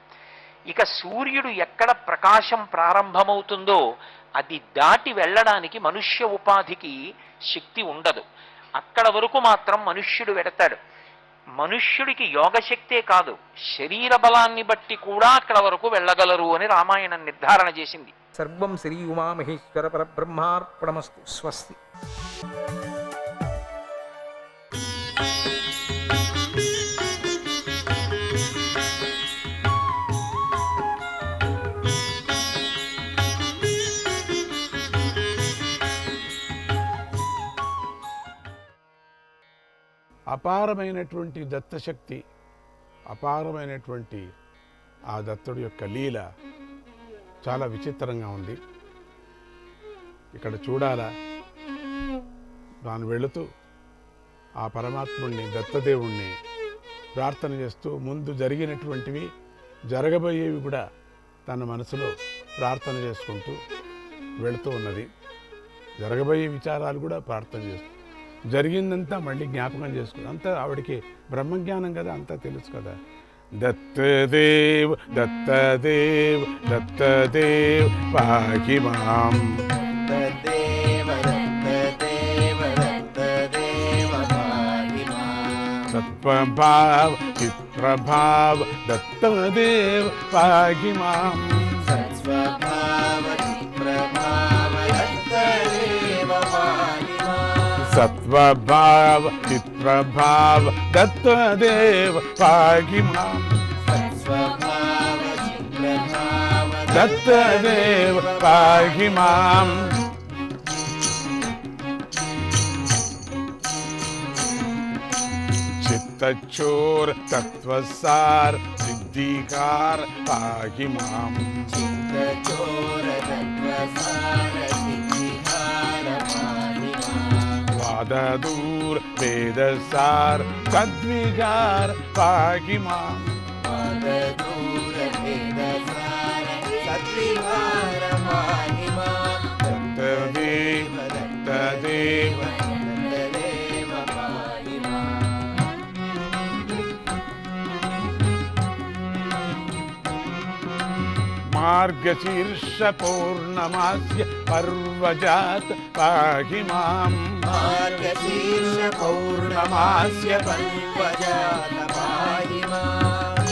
ఇక సూర్యుడు ఎక్కడ ప్రకాశం ప్రారంభమవుతుందో అది దాటి వెళ్ళడానికి మనుష్య ఉపాధికి శక్తి ఉండదు. అక్కడ వరకు మాత్రం మనుష్యుడు వెడతాడు. మనుష్యుడికి యోగశక్తే కాదు, శరీర బలాన్ని బట్టి కూడా అక్కడ వరకు వెళ్ళగలరు అని రామాయణం నిర్ధారణ చేసింది. సర్వం శ్రీ ఉమామహేశ్వర పరబ్రహ్మార్పణమస్తు. స్వస్తి. అపారమైనటువంటి దత్తశక్తి, అపారమైనటువంటి ఆ దత్తుడి యొక్క లీల చాలా విచిత్రంగా ఉంది. ఇక్కడ చూడాలా, తాను వెళుతూ ఆ పరమాత్ముడిని, దత్తదేవుణ్ణి ప్రార్థన చేస్తూ ముందు జరిగినటువంటివి, జరగబోయేవి కూడా తన మనసులో ప్రార్థన చేసుకుంటూ వెళుతూ ఉన్నది. జరగబోయే విచారాలు కూడా ప్రార్థన చేస్తూ, జరిగిందంతా మళ్ళీ జ్ఞాపకం చేసుకుంది. అంతా ఆవిడికి బ్రహ్మజ్ఞానం కదా, అంతా తెలుసు కదా. దత్తదేవ్ దత్తదేవ్ దత్తదేవ్ పాహి మాం, సత్ప్రభావ్ చిత్ప్రభావ్ దత్తదేవ్ పాహి మాం, సత్వభావ చిత్ప్రభావ దత్తదేవ పాహి మాం, దత్తదేవ పాహి మాం. చిత్తచోర్ తత్వసార్ సిద్ధికార్ పాహి మాం, వాదదూర్ వేదసార్ సద్వికార్ పాహి మాం, దత్తదేవ దత్తదేవ మార్గశీర్ష పౌర్ణమాస్య పర్వజాత పాహి మాం, మార్గశీర్ష పౌర్ణమాస్య పర్వజాత పాహి మాం.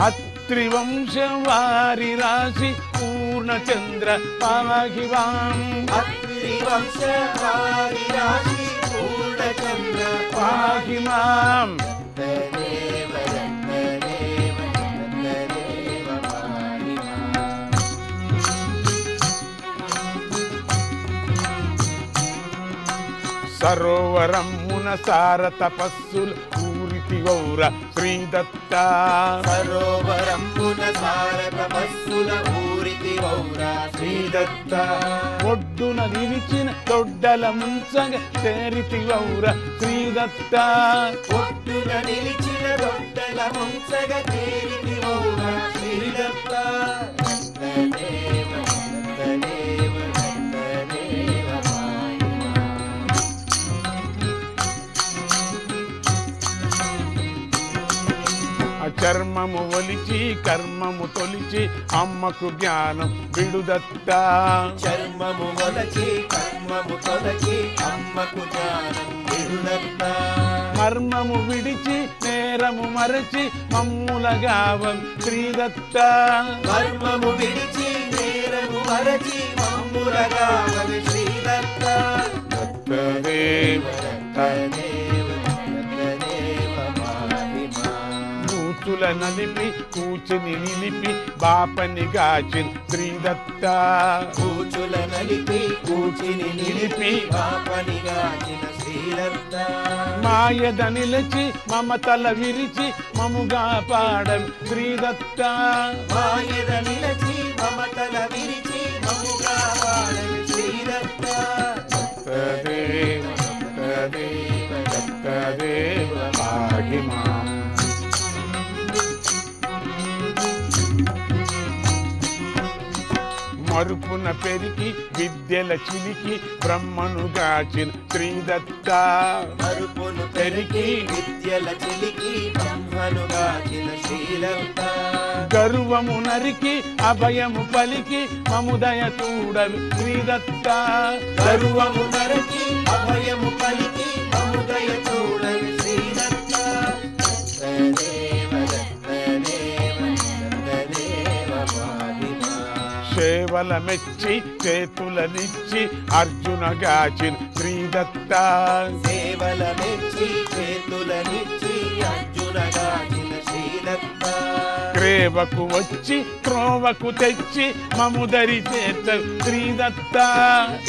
అత్రివంశ వారి రాశి పూర్ణచంద్ర పాహి మాం, అత్రివంశ వారి రాశి పూర్ణచంద్ర పాహి మాం. సరోవరమున సార తపస్సులు ఊరికి గౌర శ్రీదత్త, సరోవరమున సార తపస్సుల ఊరికి గౌర శ్రీదత్త, ఒడ్డున నిలిచిన దొడ్డల ముంచగ చేరితి గౌర శ్రీదత్త, ఒడ్డున నిలిచిన దొడ్డల ముంచగ చేరితి గౌర శ్రీదత్త. చర్మము ఒలిచి కర్మము తొలిచి అమ్మకు జ్ఞానం విడుదత్త, చర్మము ఒలిచి కర్మము తొలిచి అమ్మకు జ్ఞానం విడుదత్త, మర్మము విడిచి నేరము మరచి మమ్ములగావం శ్రీదత్త, మర్మము విడిచి నేరము మరచి మమ్ములగావం శ్రీదత్త. దత్తదేవ దత్తదేవ కూచుల నలిపి కూచుని నిలిపి బాపని గాచిన్ శ్రీదత్త, కూచుల నలిపి కూచిని నిలిపి బాపని గాచిన శ్రీదత్త, మాయద నిలిచి మమతల విరిచి మముగా పాడం శ్రీదత్త, మాయద నిలిచి మమతల విరిచి మముగా పాడం శ్రీదత్త. దత్తదేవ దత్తదేవ దత్తదేవ పాహి మాం, మరుపున పెరికి విద్యల చిలికి బ్రహ్మను గాచిన శ్రీదత్త, మరుపును పెరికి విద్యల చిలికి బ్రహ్మను గాచిన శ్రీదత్త, గర్వము నరికి అభయము పలికి మముదయ చూడవి శ్రీదత్త, గర్వము నరికి అభయము పలికి మముదయ చూడవి శ్రీదత్త. సేవల మెచ్చి చేతులనిచ్చి అర్జున గాచిన్ శ్రీదత్త, సేవల మెచ్చి చేతులనిచ్చి అర్జున గాచిన శ్రీదత్త, రేవకు వచ్చి త్రోవకు తెచ్చి మముదరి చేత శ్రీదత్త.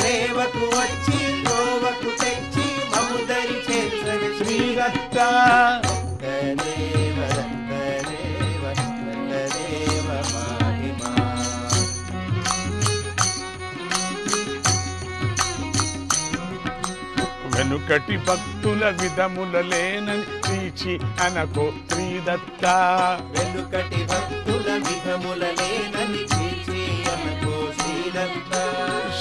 రేవకు వచ్చి త్రోవకు తెచ్చి మముదరి చేత శ్రీదత్త. దత్తదేవ దత్తదేవ దత్తదేవ మహిమా. వెనుకటి భక్తుల విధముల లేనని తీర్చి అనకో శ్రీదత్త. వెనుకటి భక్తుల విధముల లేనని తీర్చి అనకో శ్రీదత్త.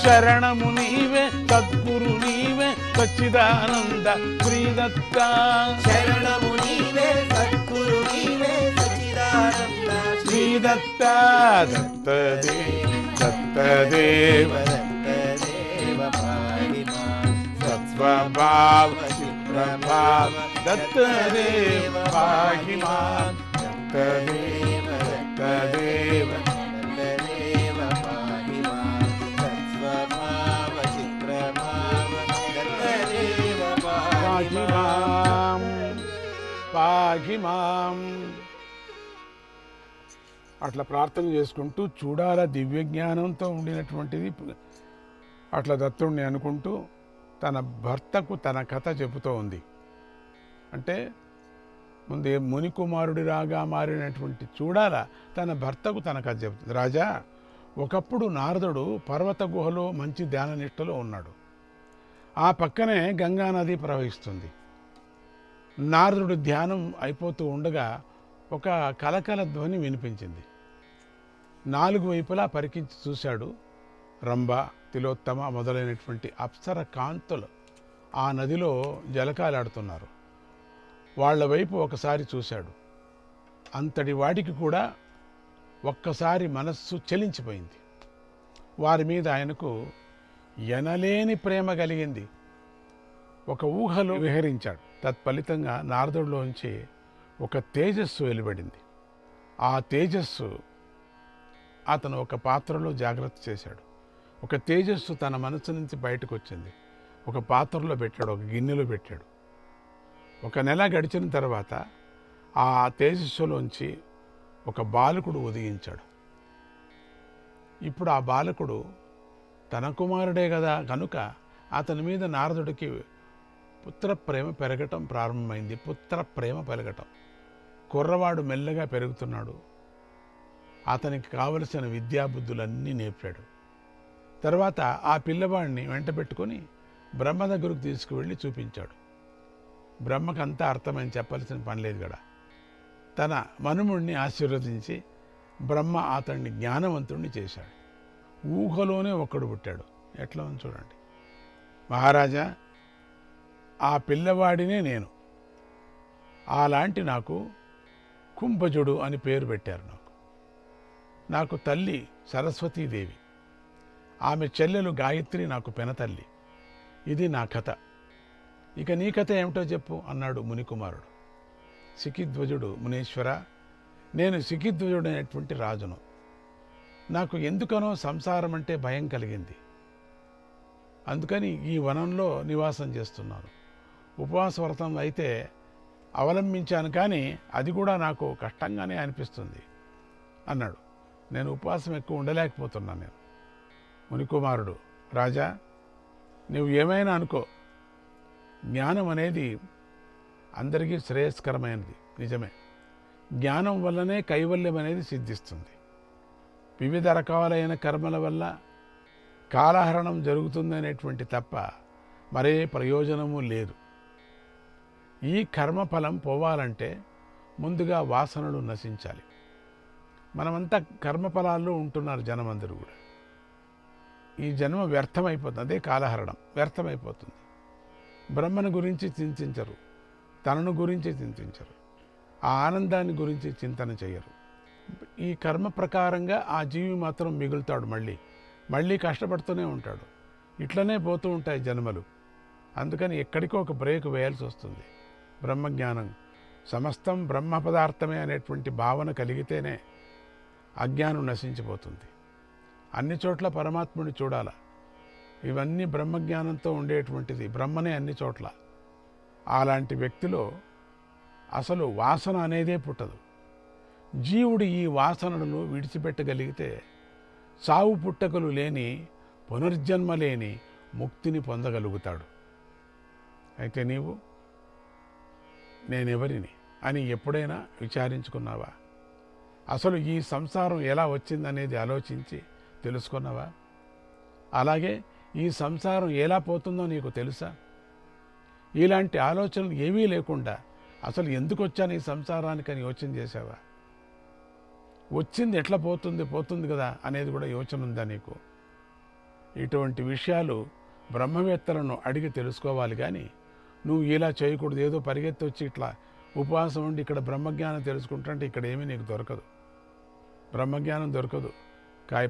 శరణము నీవే సద్గురు నీవే సచ్చిదానంద శ్రీదత్త. శరణము నీవే సద్గురు నీవే సచ్చిదానంద శ్రీదత్త. దత్తదేవ దత్తదేవ దత్తదేవ మహిమా. సత్స్వభావ చిత్రభావ దత్తదేవ పాహి మాం. దత్తదేవ దత్తదేవ దత్తదేవ మహిమా. సత్స్వభావ చిత్రభావ దత్తదేవ పాహి మహిమా. మాం పాహి మాం. అట్లా ప్రార్థన చేసుకుంటూ చూడాల దివ్య జ్ఞానంతో ఉండినటువంటిది. అట్లా దత్తుడిని అనుకుంటూ తన భర్తకు తన కథ చెబుతూ ఉంది. అంటే ముందే మునికుమారుడి రాగా మారినటువంటి చూడాల తన భర్తకు తన కథ చెబుతుంది. రాజా, ఒకప్పుడు నారదుడు పర్వత గుహలో మంచి ధ్యాన నిష్టలో ఉన్నాడు. ఆ పక్కనే గంగా నది ప్రవహిస్తుంది. నారదుడు ధ్యానం అయిపోతూ ఉండగా ఒక కలకల ధ్వని వినిపించింది. 4 వైపులా పరికించి చూశాడు. రంభ, తిలోత్తమ మొదలైనటువంటి అప్సర కాంతులు ఆ నదిలో జలకాలాడుతున్నారు. వాళ్ళ వైపు ఒకసారి చూశాడు. అంతటి వాడికి కూడా ఒక్కసారి మనస్సు చలించిపోయింది. వారి మీద ఆయనకు ఎనలేని ప్రేమ కలిగింది. ఒక ఊహలో విహరించాడు. తత్ఫలితంగా నారదుడిలోంచి ఒక తేజస్సు వెలువడింది. ఆ తేజస్సు అతను ఒక పాత్రలో జాగ్రత్త చేశాడు. ఒక తేజస్సు తన మనసు నుంచి బయటకు వచ్చింది. ఒక పాత్రలో పెట్టాడు, ఒక గిన్నెలో పెట్టాడు. 1 నెల గడిచిన తర్వాత ఆ తేజస్సులోంచి ఒక బాలకుడు ఉదయించాడు. ఇప్పుడు ఆ బాలకుడు తన కుమారుడే కదా కనుక అతని మీద నారదుడికి పుత్ర ప్రేమ పెరగటం ప్రారంభమైంది. పుత్ర ప్రేమ పెరగటం. కుర్రవాడు మెల్లగా పెరుగుతున్నాడు. అతనికి కావలసిన విద్యాబుద్ధులన్నీ నేర్పాడు. తర్వాత ఆ పిల్లవాడిని వెంట పెట్టుకొని బ్రహ్మ దగ్గరకు తీసుకువెళ్ళి చూపించాడు. బ్రహ్మకంతా అర్థమని చెప్పాల్సిన పని లేదు కదా. తన మనుముడిని ఆశీర్వదించి బ్రహ్మ అతన్ని జ్ఞానవంతుణ్ణి చేశాడు. ఊహలోనే ఒక్కడు పుట్టాడు. ఎట్లా ఉంది చూడండి. మహారాజా, ఆ పిల్లవాడినే నేను. అలాంటి నాకు కుంభజుడు అని పేరు పెట్టారు. నాకు తల్లి సరస్వతీదేవి, ఆమె చెల్లెలు గాయత్రి నాకు పెనతల్లి. ఇది నా కథ. ఇక నీ కథ ఏమిటో చెప్పు అన్నాడు మునికుమారుడు. సికిధ్వజుడు, మునీశ్వర, నేను సికిధ్వజుడైనటువంటి రాజును. నాకు ఎందుకనో సంసారం అంటే భయం కలిగింది. అందుకని ఈ వనంలో నివాసం చేస్తున్నాను. ఉపవాస వ్రతం అయితే అవలంబించాను, కానీ అది కూడా నాకు కష్టంగానే అనిపిస్తుంది అన్నాడు. నేను ఉపవాసం ఎక్కువ ఉండలేకపోతున్నాను నేను. మునికుమారుడు, రాజా, నువ్వు ఏమైనా అనుకో, జ్ఞానం అనేది అందరికీ శ్రేయస్కరమైనది, నిజమే. జ్ఞానం వల్లనే కైవల్యం అనేది సిద్ధిస్తుంది. వివిధ రకాలైన కర్మల వల్ల కాలహరణం జరుగుతుందనేటువంటి తప్ప మరే ప్రయోజనము లేదు. ఈ కర్మఫలం పోవాలంటే ముందుగా వాసనలు నశించాలి. మనమంతా కర్మఫలాల్లో ఉంటున్నారు జనమందరూ కూడా. ఈ జన్మ వ్యర్థమైపోతుంది. అదే కాలహరణం, వ్యర్థమైపోతుంది. బ్రహ్మను గురించి చింతించరు, తనను గురించి చింతించరు, ఆ ఆనందాన్ని గురించి చింతన చేయరు. ఈ కర్మ ప్రకారంగా ఆ జీవి మాత్రం మిగులుతాడు. మళ్ళీ కష్టపడుతూనే ఉంటాడు. ఇట్లనే పోతూ ఉంటాయి జన్మలు. అందుకని ఎక్కడికో ఒక బ్రేక్ వేయాల్సి వస్తుంది. బ్రహ్మజ్ఞానం సమస్తం బ్రహ్మ పదార్థమే అనేటువంటి భావన కలిగితేనే అజ్ఞానం నశించిపోతుంది. అన్ని చోట్ల పరమాత్ముని చూడాల. ఇవన్నీ బ్రహ్మజ్ఞానంతో ఉండేటువంటిది, బ్రహ్మనే అన్ని చోట్ల. అలాంటి వ్యక్తిలో అసలు వాసన అనేదే పుట్టదు. జీవుడు ఈ వాసనలను విడిచిపెట్టగలిగితే సావు పుట్టకలు లేని పునర్జన్మ లేని ముక్తిని పొందగలుగుతాడు. అయితే నీవు నేనెవరిని అని ఎప్పుడైనా విచారించుకున్నావా? అసలు ఈ సంసారం ఎలా వచ్చిందనేది ఆలోచించి తెలుసుకున్నావా? అలాగే ఈ సంసారం ఎలా పోతుందో నీకు తెలుసా? ఇలాంటి ఆలోచనలు ఏమీ లేకుండా అసలు ఎందుకు వచ్చాను ఈ సంసారానికి అని యోచన చేసావా? వచ్చింది ఎట్లా పోతుంది కదా అనేది కూడా యోచన ఉందా నీకు? ఇటువంటి విషయాలు బ్రహ్మవేత్తలను అడిగి తెలుసుకోవాలి. కానీ నువ్వు ఇలా చేయకూడదు, ఏదో పరిగెత్తి వచ్చి ఇట్లా ఉపవాసం ఉండి ఇక్కడ బ్రహ్మజ్ఞానం తెలుసుకుంటుంటే ఇక్కడ ఏమీ నీకు దొరకదు, బ్రహ్మజ్ఞానం దొరకదు.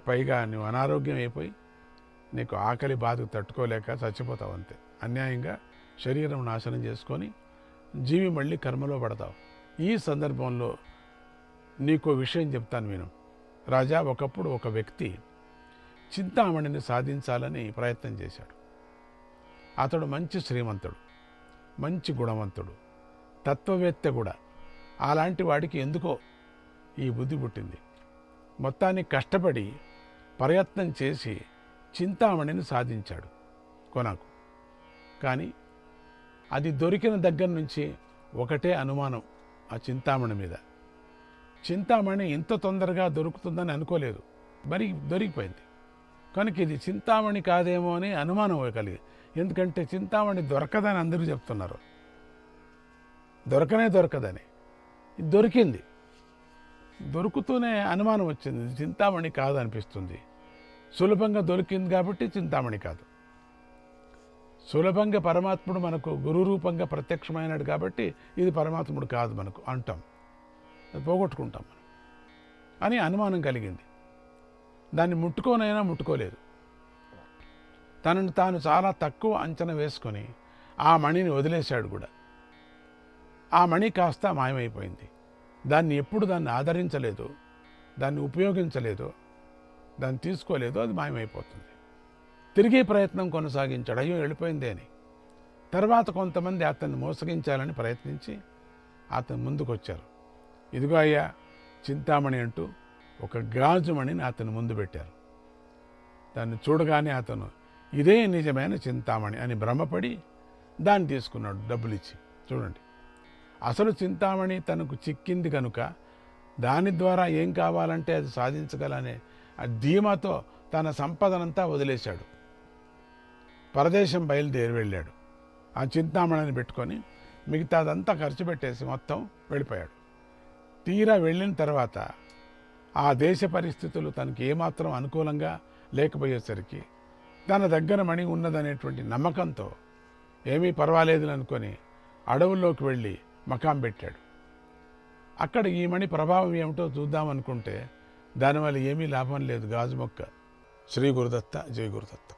పైగా నువ్వు అనారోగ్యం అయిపోయి నీకు ఆకలి బాధకు తట్టుకోలేక చచ్చిపోతావు అంతే. అన్యాయంగా శరీరం నాశనం చేసుకొని జీవి మళ్ళీ కర్మలో పడతావు. ఈ సందర్భంలో నీకో విషయం చెప్తాను విను. రాజా, ఒకప్పుడు ఒక వ్యక్తి చింతామణిని సాధించాలని ప్రయత్నం చేశాడు. అతడు మంచి శ్రీమంతుడు, మంచి గుణవంతుడు, తత్వవేత్త కూడా. అలాంటి వాడికి ఎందుకో ఈ బుద్ధి పుట్టింది. మొత్తానికి కష్టపడి ప్రయత్నం చేసి చింతామణిని సాధించాడు కొనకు. కానీ అది దొరికిన దగ్గర నుంచి ఒకటే అనుమానం ఆ చింతామణి మీద. చింతామణి ఇంత తొందరగా దొరుకుతుందని అనుకోలేదు, మరి దొరికిపోయింది. కనుక ఇది చింతామణి కాదేమో అని అనుమానం కలిగి, ఎందుకంటే చింతామణి దొరకదని అందరూ చెప్తున్నారు, దొరకదని. ఇది దొరికింది, దొరుకుతూనే అనుమానం వచ్చింది, చింతామణి కాదు అనిపిస్తుంది. సులభంగా దొరికింది కాబట్టి చింతామణి కాదు. సులభంగా పరమాత్ముడు మనకు గురు రూపంగా ప్రత్యక్షమైనాడు కాబట్టి ఇది పరమాత్ముడు కాదు మనకు అంటాం, అది పోగొట్టుకుంటాం మనం అని అనుమానం కలిగింది. దాన్ని ముట్టుకోనైనా ముట్టుకోలేదు. తనను తాను చాలా తక్కువ అంచనా వేసుకొని ఆ మణిని వదిలేశాడు కూడా. ఆ మణి కాస్త మాయమైపోయింది. దాన్ని ఆదరించలేదు, దాన్ని ఉపయోగించలేదు, దాన్ని తీసుకోలేదు, అది మాయమైపోతుంది. తిరిగి ప్రయత్నం కొనసాగించాడు, అయ్యో వెళ్ళిపోయిందే అని. తర్వాత కొంతమంది అతన్ని మోసగించాలని ప్రయత్నించి అతను ముందుకొచ్చారు. ఇదిగో అయ్యా చింతామణి అంటూ ఒక గాజు మణిని అతను ముందు పెట్టారు. దాన్ని చూడగానే అతను ఇదే నిజమైన చింతామణి అని భ్రమపడి దాన్ని తీసుకున్నాడు డబ్బులు ఇచ్చి. చూడండి, అసలు చింతామణి తనకు చిక్కింది కనుక దాని ద్వారా ఏం కావాలంటే అది సాధించగలనే ఆ ధీమాతో తన సంపదనంతా వదిలేశాడు. పరదేశం బయలుదేరి వెళ్ళాడు. ఆ చింతామణిని పెట్టుకొని మిగతాదంతా ఖర్చు పెట్టేసి మొత్తం వెళ్ళిపోయాడు. తీరా వెళ్ళిన తర్వాత ఆ దేశ పరిస్థితులు తనకి ఏమాత్రం అనుకూలంగా లేకపోయేసరికి తన దగ్గర మణి ఉన్నదనేటువంటి నమ్మకంతో ఏమీ పర్వాలేదు అనుకొని అడవుల్లోకి వెళ్ళి మకాం పెట్టాడు. అక్కడ ఈ మణి ప్రభావం ఏమిటో చూద్దామనుకుంటే దానివల్ల ఏమీ లాభం లేదు, గాజు మొక్క. శ్రీ గురుదత్త, జై గురుదత్త.